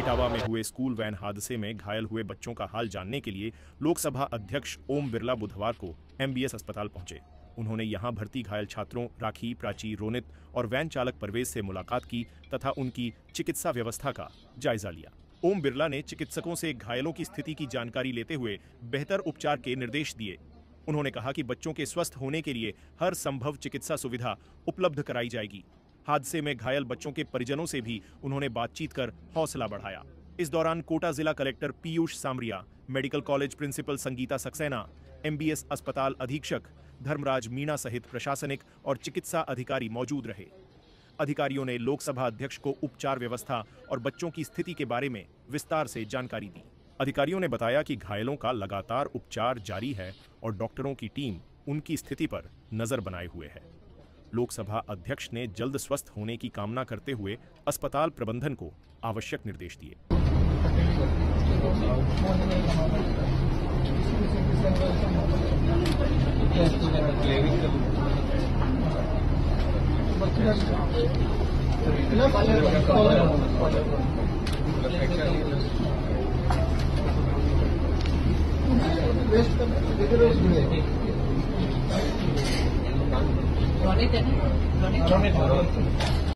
इटावा में हुए school van हादसे में घायल हुए बच्चों का हाल जानने के लिए लोकसभा अध्यक्ष ओम बिरला बुधवार को एमबीएस अस्पताल पहुंचे। उन्होंने यहां भर्ती घायल छात्रों राखी, प्राची, रोनित और वैन चालक परवेज से मुलाकात की तथा उनकी चिकित्सा व्यवस्था का जायजा लिया। ओम बिरला ने चिकित्सकों से घायलों की स्थिति की जानकारी लेते हुए बेहतर उपचार के निर्देश दिए। उन्होंने कहा कि बच्चों के स्वस्थ होने के लिए हर संभव चिकित्सा सुविधा उपलब्ध कराई जाएगी। हादसे में घायल बच्चों के परिजनों से भी उन्होंने बातचीत कर हौसला बढ़ाया। इस दौरान कोटा जिला collector Piyush Samaria, medical college principal Sangeeta Saxena, MBS अस्पताल अधीक्षक धर्मराज मीणा सहित प्रशासनिक और चिकित्सा अधिकारी मौजूद रहे। अधिकारियों ने लोकसभा अध्यक्ष को उपचार व्यवस्था और बच्चों की स्थिति के बारे में विस्तार से जानकारी दी। अधिकारियों ने बताया कि घायलों का लगातार उपचार जारी है और डॉक्टरों की टीम उनकी स्थिति पर नजर बनाए हुए है। लोकसभा अध्यक्ष ने जल्द स्वस्थ होने की कामना करते हुए अस्पताल प्रबंधन को आवश्यक निर्देश दिए। रोनित है ना?